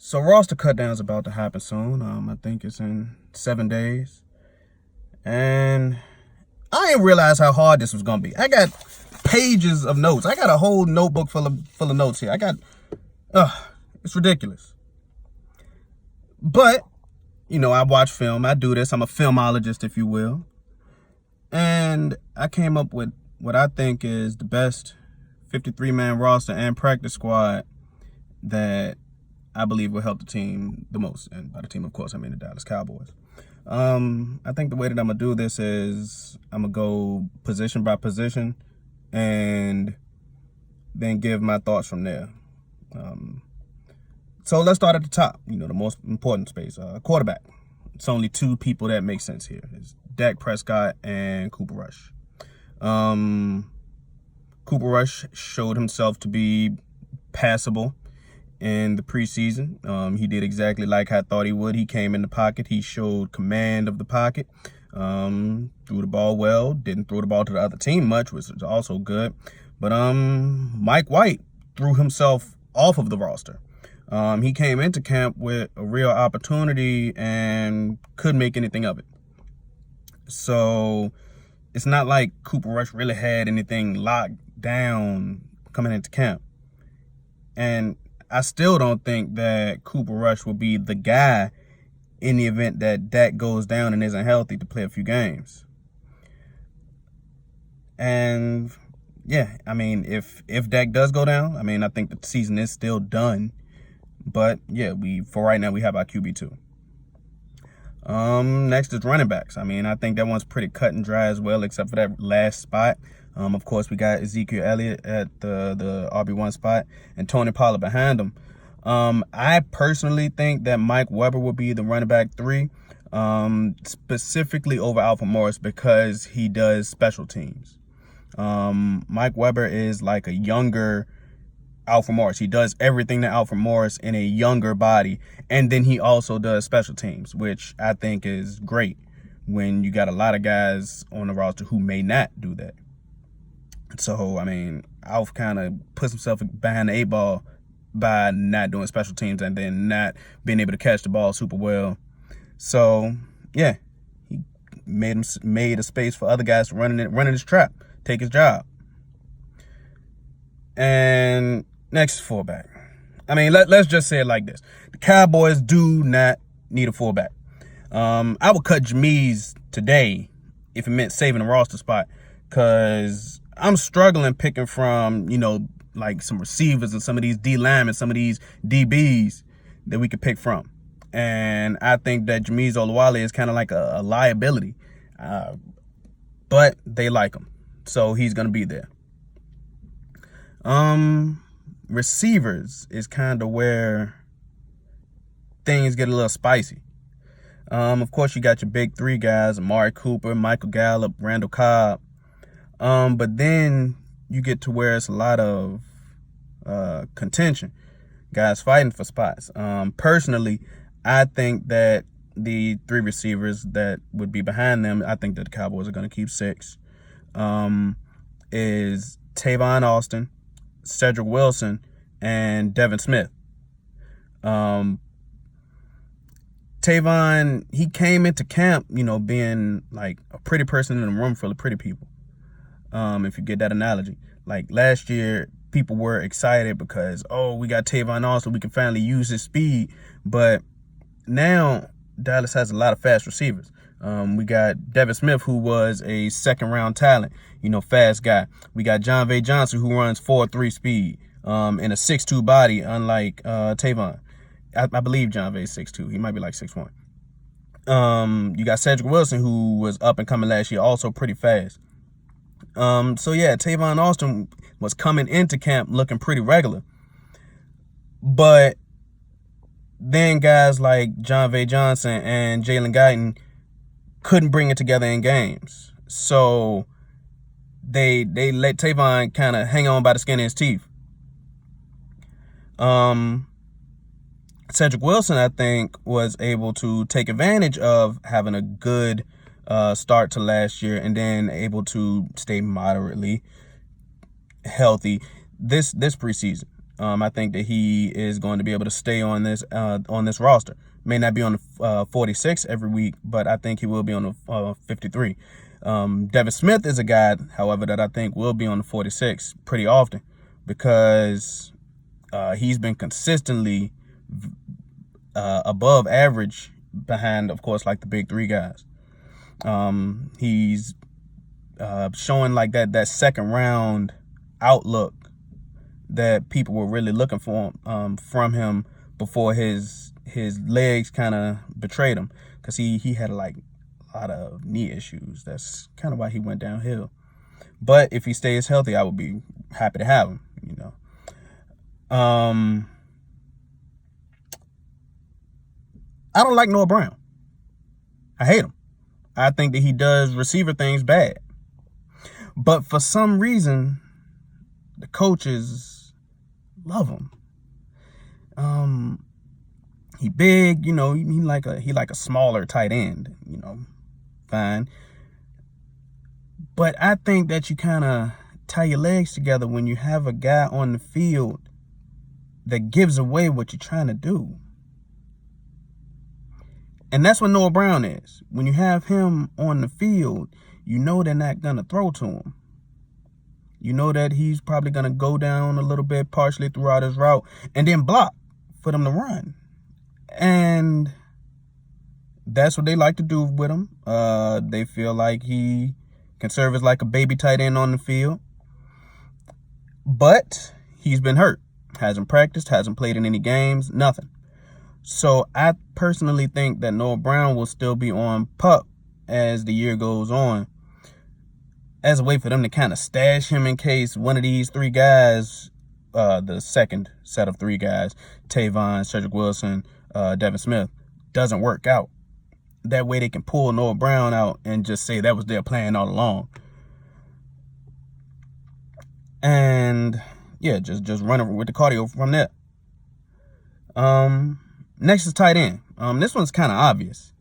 So roster cutdown is about to happen soon. I think it's in 7 days. And I didn't realize how hard this was gonna be. I got pages of notes. I got a whole notebook full of notes here. It's ridiculous. But, I watch film. I do this. I'm a filmologist, if you will. And I came up with what I think is the best 53-man roster and practice squad that I believe will help the team the most. And by the team, of course, I mean the Dallas Cowboys. I think the way that I'm going to do this is I'm going to go position by position and then give my thoughts from there. So let's start at the top, the most important space, quarterback. It's only two people that make sense here. It's Dak Prescott and Cooper Rush. Cooper Rush showed himself to be passable in the preseason. He did exactly like I thought he would. He came in the pocket. He showed command of the pocket. Threw the ball well. Didn't throw the ball to the other team much, which was also good. But Mike White threw himself off of the roster. He came into camp with a real opportunity and couldn't make anything of it. So it's not like Cooper Rush really had anything locked down coming into camp. And I still don't think that Cooper Rush will be the guy in the event that Dak goes down and isn't healthy to play a few games. And yeah, if Dak does go down, I think the season is still done. But yeah, for right now we have our QB2. Next is running backs. I think that one's pretty cut and dry as well, except for that last spot. Of course, we got Ezekiel Elliott at the RB1 spot and Tony Pollard behind him. I personally think that Mike Weber will be the running back 3, specifically over Alfred Morris because he does special teams. Mike Weber is like a younger Alfred Morris. He does everything that Alfred Morris in a younger body, and then he also does special teams, which I think is great when you got a lot of guys on the roster who may not do that. So, Alf kind of puts himself behind the 8 ball by not doing special teams and then not being able to catch the ball super well. So, yeah, he made a space for other guys to running his trap, take his job. And next is fullback. Let's just say it like this. The Cowboys do not need a fullback. I would cut Jameis today if it meant saving a roster spot because I'm struggling picking from, like some receivers and some of these D linemen, some of these DBs that we could pick from. And I think that Jameis Olawale is kind of like a liability. But they like him. So he's going to be there. Receivers is kind of where things get a little spicy. Of course, you got your big 3 guys, Amari Cooper, Michael Gallup, Randall Cobb. But then you get to where it's a lot of contention, guys fighting for spots. Personally, I think that the 3 receivers that would be behind them, I think that the Cowboys are going to keep 6, is Tavon Austin, Cedric Wilson, and Devin Smith. Tavon, he came into camp, being like a pretty person in a room full of pretty people. If you get that analogy. Like last year, people were excited because, we got Tavon Austin, we can finally use his speed. But now Dallas has a lot of fast receivers. We got Devin Smith, who was a second-round talent, fast guy. We got John V. Johnson, who runs 4.3 speed in a 6'2 body, unlike Tavon. I believe John V. is 6'2. He might be like 6'1. You got Cedric Wilson, who was up and coming last year, also pretty fast. So yeah, Tavon Austin was coming into camp looking pretty regular. But then guys like John V. Johnson and Jalen Guyton couldn't bring it together in games. So they let Tavon kind of hang on by the skin of his teeth. Cedric Wilson, I think, was able to take advantage of having a good start to last year and then able to stay moderately healthy this preseason. I think that he is going to be able to stay on this roster. May not be on the 46 every week, but I think he will be on the 53. Devin Smith is a guy, however, that I think will be on the 46 pretty often because he's been consistently above average behind, of course, like the big three guys. He's showing like that second round outlook that people were really looking for from him before his legs kind of betrayed him, because he had like a lot of knee issues. That's kind of why he went downhill. But if he stays healthy, I would be happy to have him, you know. I don't like Noah Brown. I hate him. I think that he does receiver things bad. But for some reason, the coaches love him. He big, you know, he like a smaller tight end, you know, fine. But I think that you kind of tie your legs together when you have a guy on the field that gives away what you're trying to do. And that's what Noah Brown is. When you have him on the field, you know they're not going to throw to him. You know that he's probably going to go down a little bit partially throughout his route and then block for them to run. And that's what they like to do with him. They feel like he can serve as like a baby tight end on the field. But he's been hurt. Hasn't practiced, hasn't played in any games, nothing. So I personally think that Noah Brown will still be on PUP as the year goes on, as a way for them to kind of stash him in case one of these three guys, the second set of three guys, Tavon, Cedric Wilson, Devin Smith, doesn't work out. That way they can pull Noah Brown out and just say that was their plan all along. And yeah, just running with the cardio from there. Next is tight end. This one's kind of obvious.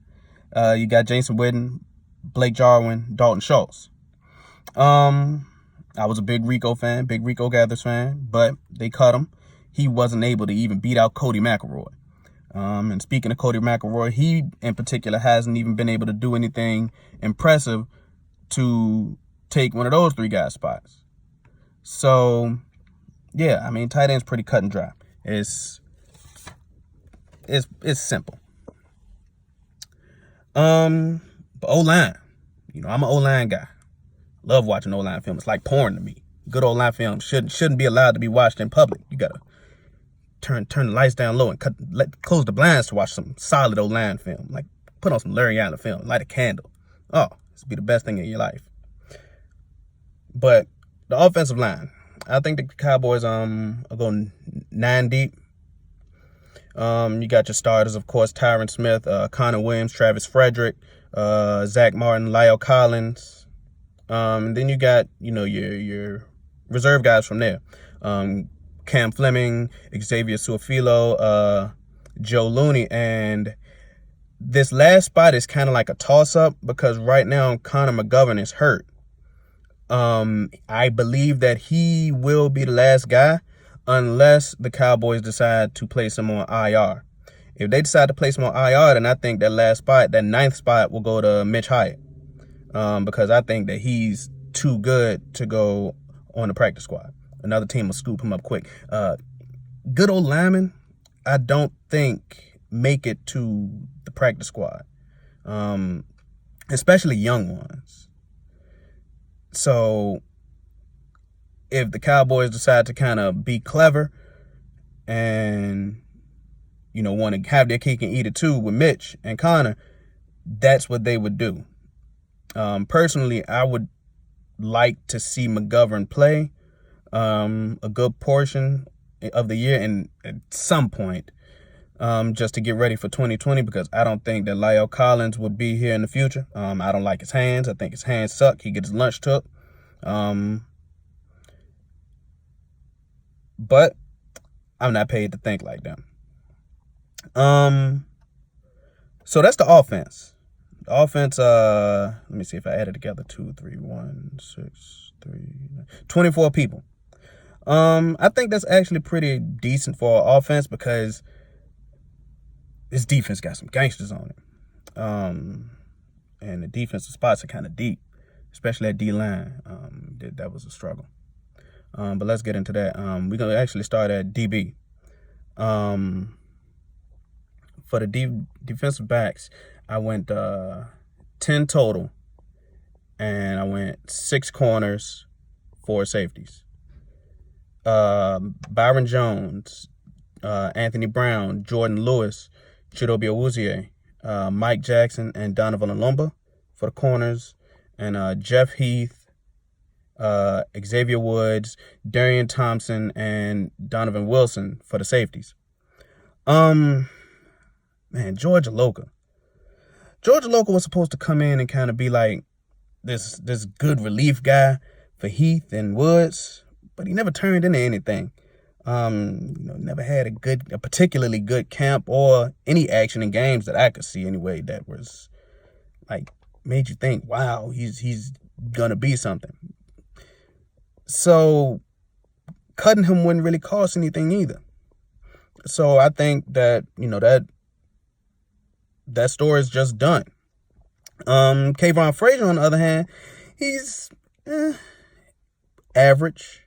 You got Jason Witten, Blake Jarwin, Dalton Schultz. I was a big Rico fan, big Rico Gathers fan, but they cut him. He wasn't able to even beat out Cody McElroy. And speaking of Cody McElroy, he in particular hasn't even been able to do anything impressive to take one of those three guys' spots. So, yeah, I mean, tight end's pretty cut and dry. It's simple. But O-line, you know, I'm an O-line guy. Love watching O-line film. It's like porn to me. Good O-line film shouldn't be allowed to be watched in public. You gotta turn the lights down low and close the blinds to watch some solid O-line film. Like put on some Larry Allen film, light a candle. Oh, this would be the best thing in your life. But the offensive line, I think the Cowboys are going 9 deep. You got your starters, of course, Tyron Smith, Connor Williams, Travis Frederick, Zach Martin, Lyle Collins. And then you got, you know, your reserve guys from there. Cam Fleming, Xavier Suafilo, Joe Looney. And this last spot is kind of like a toss-up because right now Connor McGovern is hurt. I believe that he will be the last guy unless the Cowboys decide to place him on IR. If they decide to place him on IR, then I think that last spot, that 9th spot, will go to Mitch Hyatt. Because I think that he's too good to go on the practice squad. Another team will scoop him up quick. Good old linemen, I don't think make it to the practice squad, especially young ones. So if the Cowboys decide to kind of be clever and, you know, want to have their cake and eat it too with Mitch and Connor, that's what they would do. Personally, I would like to see McGovern play a good portion of the year and at some point just to get ready for 2020, because I don't think that Lyle Collins would be here in the future. I don't like his hands. I think his hands suck. He gets his lunch took. But I'm not paid to think like them. So that's the offense. The offense, let me see if I add it together. 2, 3, 1, 6, 3, 24 people. I think that's actually pretty decent for our offense because this defense got some gangsters on it. And the defensive spots are kind of deep, especially at D-line. That was a struggle. But let's get into that. We're going to actually start at DB. For the defensive backs, I went 10 total, and I went 6 corners, 4 safeties. Byron Jones, Anthony Brown, Jordan Lewis, Chidobe Awuzie, Mike Jackson, and Donovan Olumba for the corners, and Jeff Heath, Xavier Woods, Darian Thompson, and Donovan Wilson for the safeties. Man, George Aloka was supposed to come in and kind of be like this good relief guy for Heath and Woods, but he never turned into anything. Never had a particularly good camp or any action in games that I could see anyway that was like made you think, wow, he's gonna be something. So cutting him wouldn't really cost anything either. So I think that that story is just done. Kayvon Frazier, on the other hand, he's average.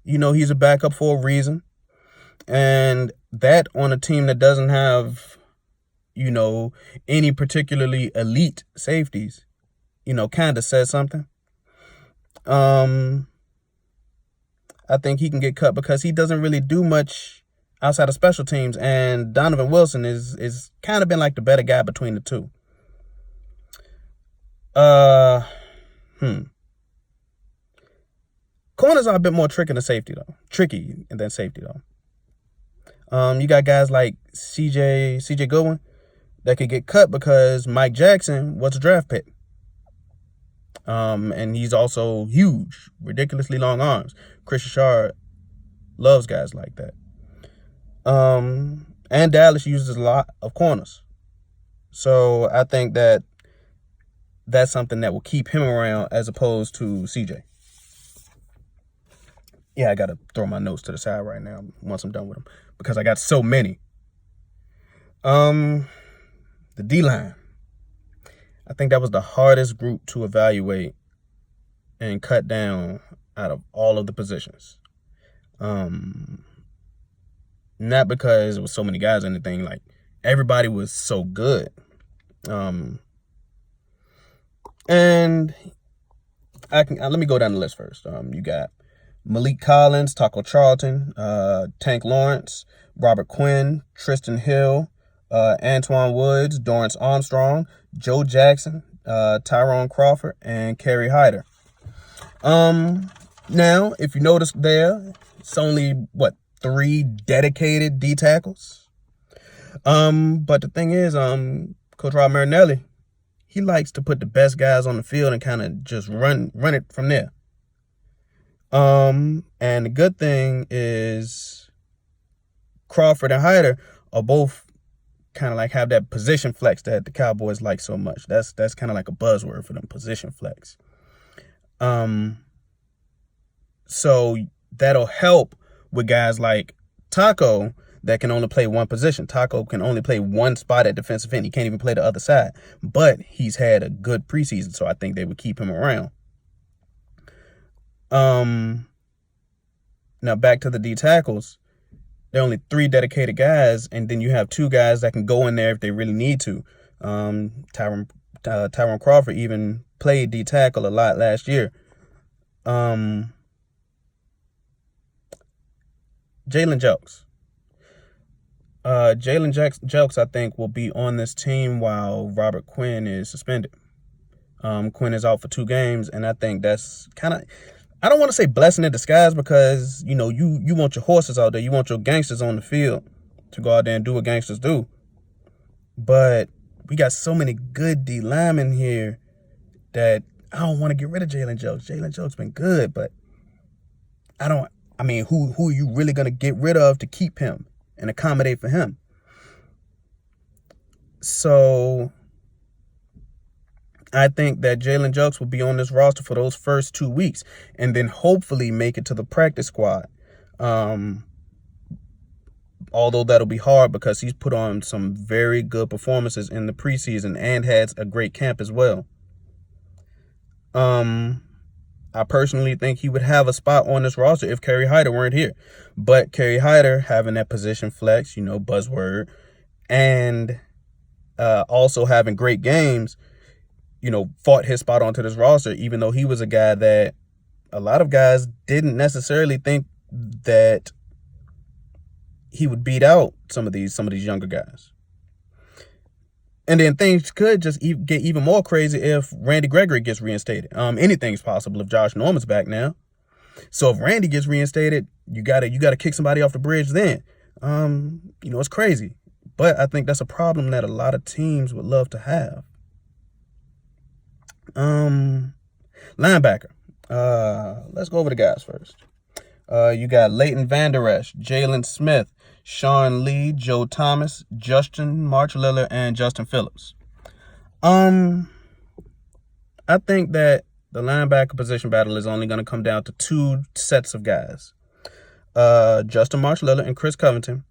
He's a backup for a reason. And that on a team that doesn't have, any particularly elite safeties, kind of says something. I think he can get cut because he doesn't really do much outside of special teams, and Donovan Wilson is kind of been like the better guy between the two. Corners are a bit more tricky than safety though. You got guys like CJ Goodwin that could get cut because Mike Jackson was a draft pick. And he's also huge, ridiculously long arms. Chris Richard loves guys like that. And Dallas uses a lot of corners. So I think that that's something that will keep him around as opposed to CJ. Yeah, I got to throw my notes to the side right now once I'm done with them because I got so many. The D-line. I think that was the hardest group to evaluate and cut down out of all of the positions. Not because it was so many guys or anything. Like, everybody was so good. And let me go down the list first. You got Malik Collins, Taco Charlton, Tank Lawrence, Robert Quinn, Tristan Hill, Antoine Woods, Dorrance Armstrong, Joe Jackson, Tyrone Crawford, and Kerry Hyder. Now, if you notice there, it's only, 3 dedicated D tackles. But the thing is, Coach Rob Marinelli, he likes to put the best guys on the field and kind of just run it from there. And the good thing is Crawford and Hyder are both kind of like have that position flex that the Cowboys like so much. That's kind of like a buzzword for them, position flex. So that'll help with guys like Taco that can only play one position. Taco can only play one spot at defensive end. He can't even play the other side. But he's had a good preseason, so I think they would keep him around. Now back to the D tackles. There are only 3 dedicated guys, and then you have 2 guys that can go in there if they really need to. Tyrone Crawford even played D tackle a lot last year. Jalen Jelks. Jelks, I think, will be on this team while Robert Quinn is suspended. Quinn is out for 2 games, and I think that's kind of, I don't want to say blessing in disguise because, you want your horses out there. You want your gangsters on the field to go out there and do what gangsters do. But we got so many good D linemen here that I don't want to get rid of Jalen Jelks. Jalen Jelks been good, but who are you really going to get rid of to keep him and accommodate for him? So I think that Jalen Jukes will be on this roster for those first 2 weeks and then hopefully make it to the practice squad. Although that'll be hard because he's put on some very good performances in the preseason and had a great camp as well. I personally think he would have a spot on this roster if Kerry Hyder weren't here. But Kerry Hyder having that position flex, buzzword, and also having great games, fought his spot onto this roster, even though he was a guy that a lot of guys didn't necessarily think that he would beat out some of these younger guys. And then things could just get even more crazy if Randy Gregory gets reinstated. Anything's possible if Josh Norman's back now. So if Randy gets reinstated, you gotta kick somebody off the bridge then. It's crazy. But I think that's a problem that a lot of teams would love to have. Linebacker. Let's go over the guys first. You got Leighton Vander Esch, Jalen Smith, Sean Lee, Joe Thomas, Justin March-Liller, and Justin Phillips. I think that the linebacker position battle is only going to come down to 2 sets of guys. Justin March-Liller and Chris Covington,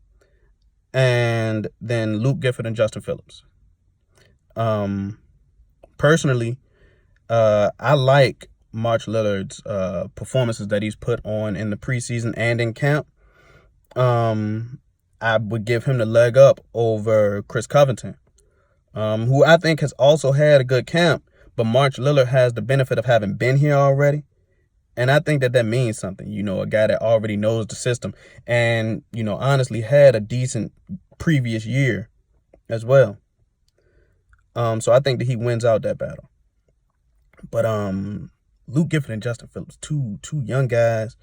and then Luke Gifford and Justin Phillips. Personally, I like March-Lillard's performances that he's put on in the preseason and in camp. I would give him the leg up over Chris Covington, who I think has also had a good camp, but March-Lillard has the benefit of having been here already. And I think that means something, a guy that already knows the system and, honestly had a decent previous year as well. So I think that he wins out that battle. But Luke Gifford and Justin Phillips, two young guys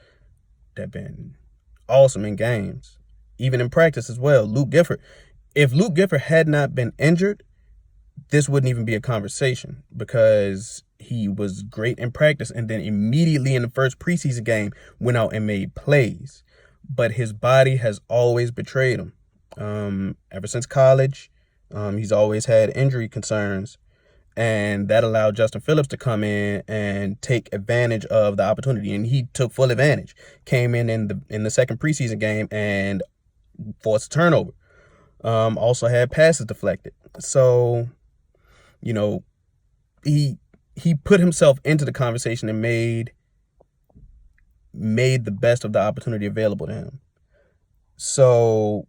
that have been awesome in games, even in practice as well. If Luke Gifford had not been injured, this wouldn't even be a conversation because he was great in practice and then immediately in the first preseason game went out and made plays. But his body has always betrayed him. Ever since college, he's always had injury concerns. And that allowed Justin Phillips to come in and take advantage of the opportunity. And he took full advantage. Came in the second preseason game and forced a turnover. Also had passes deflected. So, he put himself into the conversation and made the best of the opportunity available to him. So,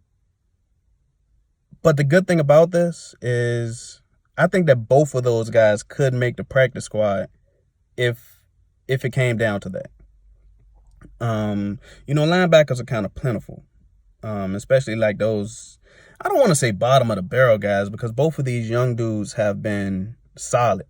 but the good thing about this is I think that both of those guys could make the practice squad if it came down to that. Linebackers are kind of plentiful, especially like those, I don't want to say bottom of the barrel guys because both of these young dudes have been solid.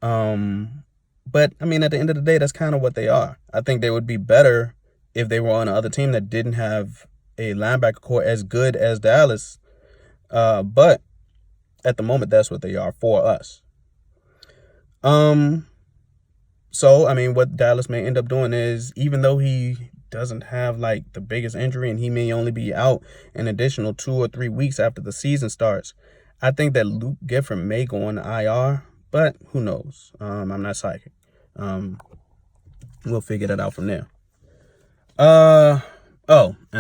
But, at the end of the day, that's kind of what they are. I think they would be better if they were on another team that didn't have a linebacker core as good as Dallas. But at the moment, that's what they are for us. So, what Dallas may end up doing is, even though he doesn't have, the biggest injury and he may only be out an additional 2 or 3 weeks after the season starts, I think that Luke Gifford may go on the IR, but who knows? I'm not psychic. We'll figure that out from there. And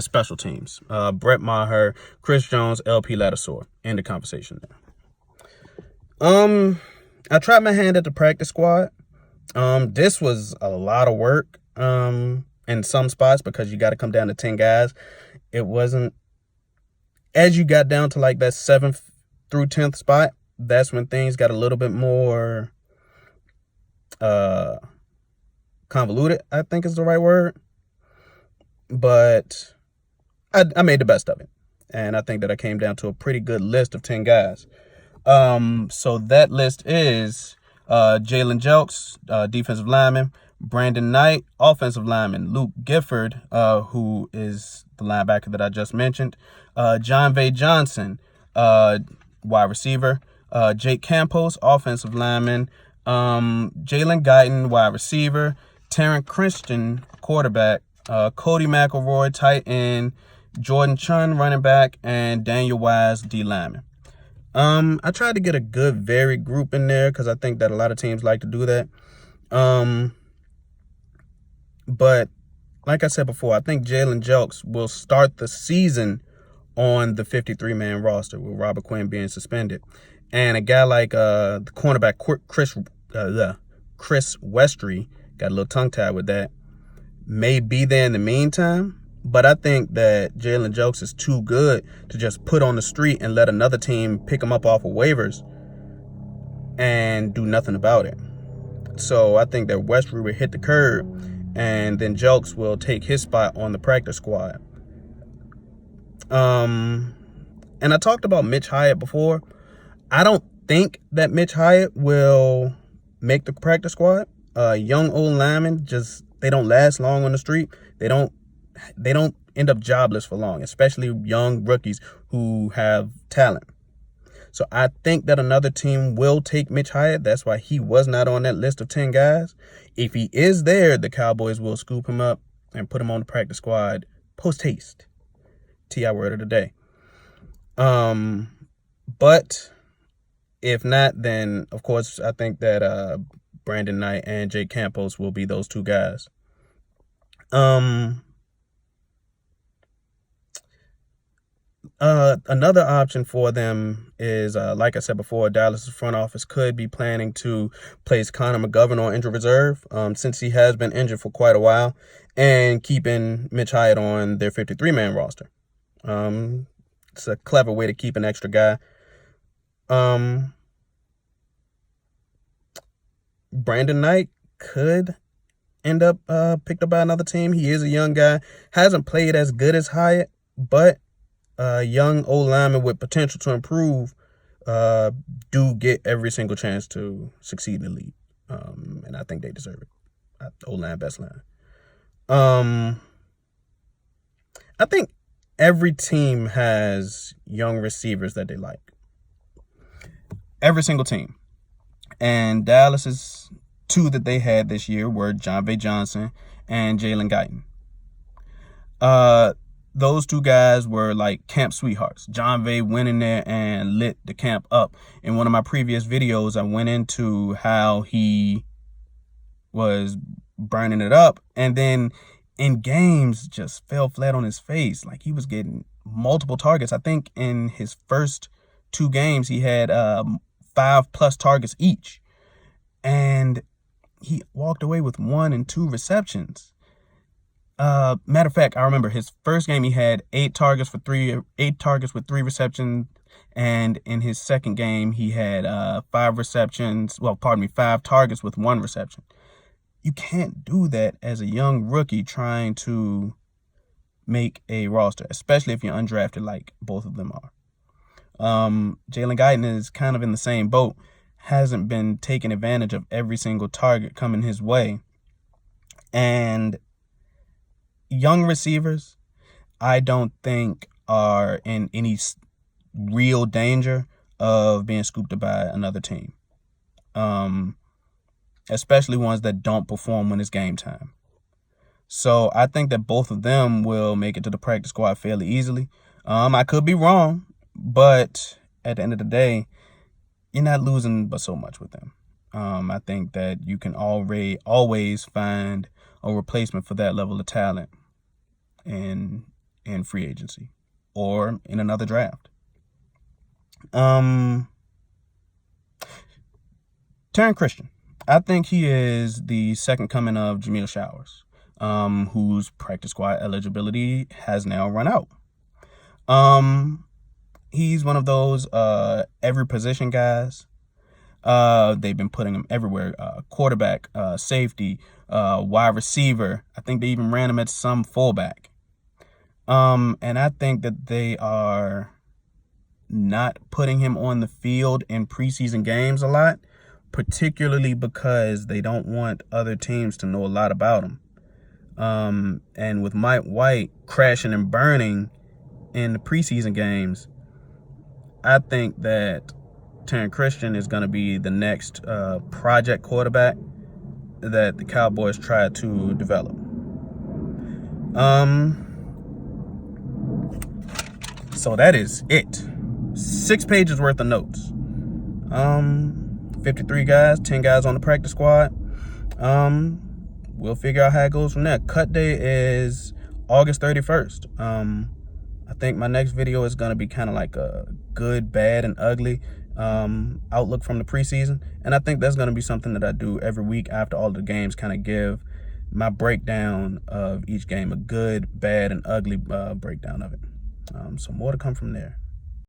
special teams. Brett Maher, Chris Jones, LP Ladisor. End the conversation there. I tried my hand at the practice squad. This was a lot of work in some spots because you got to come down to 10 guys. It wasn't, as you got down to that 7th through 10th spot, that's when things got a little bit more convoluted, I think is the right word. But I made the best of it. And I think that I came down to a pretty good list of 10 guys. So that list is Jalen Jelks, defensive lineman, Brandon Knight, offensive lineman, Luke Gifford, who is the linebacker that I just mentioned, John Vay Johnson, wide receiver, Jake Campos, offensive lineman, Jalen Guyton, wide receiver, Terrence Christian, quarterback, Cody McElroy, tight end, Jordan Chun, running back, and Daniel Wise, D lineman. I tried to get a good varied group in there because I think that a lot of teams like to do that. But like I said before, I think Jalen Jelks will start the season on the 53-man roster with Robert Quinn being suspended. And a guy like the cornerback Chris Westry, got a little tongue-tied with that, may be there in the meantime. But I think that Jalen Jelks is too good to just put on the street and let another team pick him up off of waivers and do nothing about it. So I think that Westry will hit the curb, and then Jelks will take his spot on the practice squad. And I talked about Mitch Hyatt before. I don't think that Mitch Hyatt will make the practice squad. Young old linemen they don't last long on the street. They don't end up jobless for long, especially young rookies who have talent. So I think that another team will take Mitch Hyatt. That's why he was not on that list of 10 guys. If he is there, the Cowboys will scoop him up and put him on the practice squad post haste. T.I. word of the day. But if not, then of course I think that Brandon Knight and Jake Campos will be those two guys. Another option for them is, like I said before, Dallas' front office could be planning to place Connor McGovern on injured reserve, since he has been injured for quite a while, and keeping Mitch Hyatt on their 53-man roster. It's a clever way to keep an extra guy. Brandon Knight could end up picked up by another team. He is a young guy, hasn't played as good as Hyatt, but young old linemen with potential to improve do get every single chance to succeed in the league, and I think they deserve it. Old line, best line. I think every team has young receivers that they like. Every single team. And Dallas's two that they had this year were Jon'Vea Johnson and Jalen Guyton. Those two guys were like camp sweethearts. Jon'Vea went in there and lit the camp up. In one of my previous videos, I went into how he was burning it up, and then in games just fell flat on his face. Like, he was getting multiple targets. I think in his first 2 games, he had 5+ targets each. And he walked away with 1 and 2 receptions. Matter of fact, I remember his first game, he had 8 targets with 3 receptions. And in his second game, he had 5 targets with 1 reception. You can't do that as a young rookie trying to make a roster, especially if you're undrafted like both of them are. Jalen Guyton is kind of in the same boat. Hasn't been taking advantage of every single target coming his way. And young receivers, I don't think are in any real danger of being scooped up by another team. Especially ones that don't perform when it's game time. So I think that both of them will make it to the practice squad fairly easily. I could be wrong, but at the end of the day, you're not losing but so much with them. I think that you can always find a replacement for that level of talent in free agency or in another draft. Taron Christian. I think he is the second coming of Jamil Showers, whose practice squad eligibility has now run out. He's one of those every position guys. They've been putting him everywhere. Quarterback, safety, wide receiver. I think they even ran him at some fullback. And I think that they are not putting him on the field in preseason games a lot, particularly because they don't want other teams to know a lot about him. And with Mike White crashing and burning in the preseason games, I think that Taron Christian is going to be the next project quarterback that the Cowboys try to develop. So that is it. 6 pages worth of notes. 53 guys, 10 guys on the practice squad. We'll figure out how it goes from there. Cut day is August 31st. I think my next video is going to be kind of like a good, bad, and ugly outlook from the preseason. And I think that's going to be something that I do every week after all the games, kind of give my breakdown of each game, a good, bad, and ugly breakdown of it. So more to come from there.